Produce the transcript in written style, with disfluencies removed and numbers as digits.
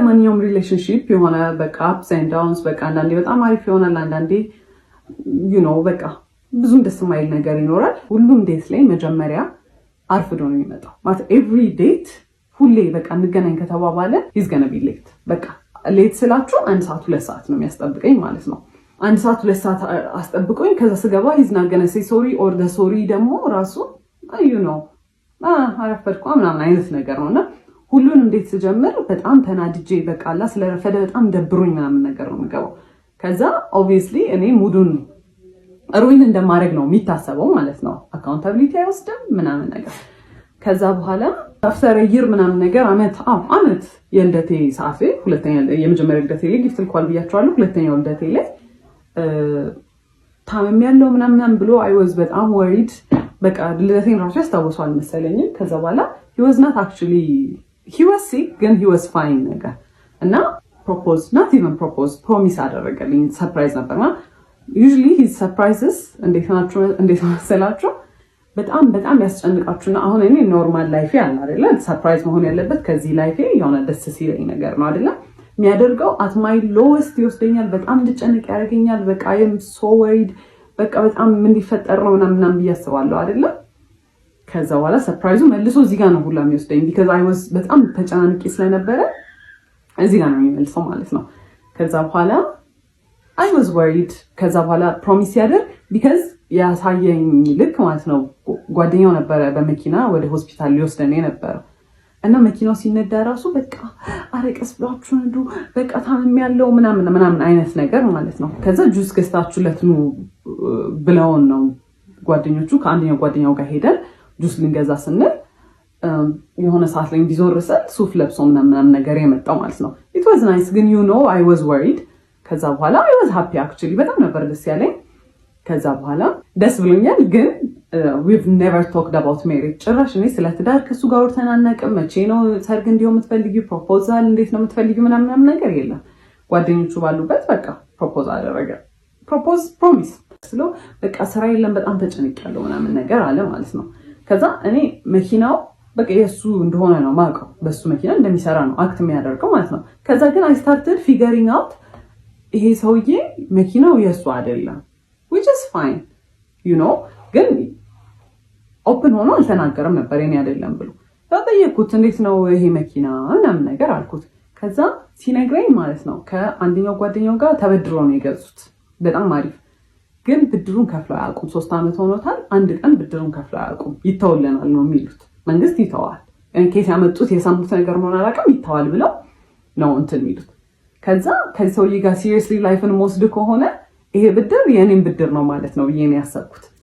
ማንኛውም ሪሌሽንሺፕ የሆነ በቃ አፕስ ኤንድ ዳውንስ በቃ አንዳንዴ በጣም አሪፍ ይሆናል፣ አንዳንዴ በቃ ብዙም ደስ የማይል ነገር ይኖራል። ሁሉም ዴት ላይ መጀመሪያ አርፍዶ ነው የሚመጣው ማለት ኤቭሪ ዴት ሁሌ በቃ እንገናኝ ከተባባለ he's gonna be late። በቃ ሌት ስላችሁ 1 ሰዓት 2 ሰዓት ነው የሚያስጠብቀኝ ማለት ነው። 1 ሰዓት 2 ሰዓት አስጠብቆኝ ከዛ ስገባ he's not gonna say sorry or the sorry ደግሞ ራሱ አረፈድኩ ምናምን አይነት ነገር ነውና ሁሉንም ዴት ስጀምር በጣም ተናድጄ በቃ ስለረፈደ በጣም ደብሮኝ ምናምን ነገር ነው የምገባው። ከዛ obviously እኔ ሙዱን ሩይን እንደማድረግ ነው የሚታሰበው ማለት ነው። አካውንታቢሊቲ አይወስድም ምናምን ነገር። ከዛ በኋላ አፍተር ይር ምናምን ነገር አመት የልደቴ ሰዓት ሁለተኛ የመጀመሪያ ልደቴ ላይ ጊፍት ልኳል ብያቸዋለሁ። ሁለተኛው ልደቴ ላይ ታመም ያለው ምናምን ብሎ I was በጣም worried። በቃ ልደቴን ራሱ ያስታውሰዋል መሰለኝ። ከዛ በኋላ he was not actually he was sick ግን he was fine ነገር እና not even promise አደረገልኝ። ሰርፕራይዝ ነበርና usually his surprises እንዴት መሰላችሁ በጣም ያስጨንቃችሁና አሁን እኔ ኖርማል ላይፌ አለ አይደለ ሰርፕራይዝ መሆን ያለበት ከዚህ ላይፌ የሆነ ደስ ሲለኝ ነገር ነው አይደለ የሚያደርገው at my lowest ይወስደኛል። በጣም እንድጨነቅ ያደርገኛል። በቃ I am so worried በቃ በጣም ምን ሊፈጠር ነው ምናምን ብያስባለሁ አይደለ። ከዛ በኋላ ሰርፕራይዙ መልሶ እዚህ ጋር ነው ሁላ የሚወስደኝ because I was በጣም ተጨናንቄ ስለነበረ እዚህ ጋር ነው የሚመልሰው ማለት ነው። ከዛ በኋላ I was worried። ከዛ በኋላ ፕሮሚስ ያደርግ because ያሳየኝ ልክ ማለት ነው ጓደኛው ነበረ በመኪና ወደ ሆስፒታል ሊወስደኝ ነበር እና መኪናው ሲነዳ ራሱ በቃ አረቀስ ብላችሁ ነዱ በቃ ታመም ያለው ምናምን አይነት ነገር ማለት ነው። ከዛ ጁስ ገዝታችሁለት ነው ብለውን ነው ጓደኞቹ ከአንደኛው ጓደኛው ጋር ሄደን ጁስ ልንገዛ ስንል የሆነ ሰዓት ላይ እንዲዞርሰል ሱፍ ለብሶ ምናምን ነገር የመጣው ማለት ነው። it was nice ግን I was worried። ከዛ በኋላ I was happy actually በጣም ነበር ደስ ያለኝ። ከዛ በኋላ ደስ ብሎኛል ግን we've never talked about marriage። ጭራሽ እኔ ስለ ትዳር ከሱ ጋር ወርተን አናውቅም። መቼ ነው ሰርግ እንዲሆን የምትፈልጊው ፕሮፖዛል እንዴት ነው የምትፈልጊው ምናምን ነገር የለም። ጓደኞቹ ባሉበት በቃ ፕሮፖዝ አደረገ። ፕሮሚስ ስለ በቃ ስራ የለም በጣም ተጨንቄያለሁ ምናምን ነገር አለ ማለት ነው። ከዛ እኔ መኪናው በቃ የሱ እንደሆነ ነው ማውቀው በሱ መኪና እንደሚሰራ ነው አክት የሚያደርገው ማለት ነው። ከዛ ግን I started figuring out ይሄ ሰውዬ መኪናው የሱ አይደለም which is fine ግን ኦፕን ሆኖ አልተናገረም ነበር የኔ አይደለም ብሎ ተጠየቅኩት። እንዴት ነው ይሄ መኪና ምናምን ነገር አልኩት። ከዛ ሲነግረኝ ማለት ነው ከአንደኛው ጓደኛው ጋር ተበድሮ ነው የገዙት በጣም አሪፍ ግን ብድሩን ከፍለው አያውቁም። 3 አመት ሆኖታል። አንድ ቀን ብድሩን ከፍለው አያውቁም። ይተውልናል ነው የሚሉት። መንግስት ይተዋል እንኬስ ያመጡት የሰሙት ነገር ነው አላውቅም ይተዋል ብለው ነው እንትን የሚሉት። ከዛ ከሰውዬ ጋር ሲሪየስሊ ላይፍን ወስድ ከሆነ ይሄ ብድር የኔን ብድር ነው ማለት ነው ብዬ ነው ያሰብኩት።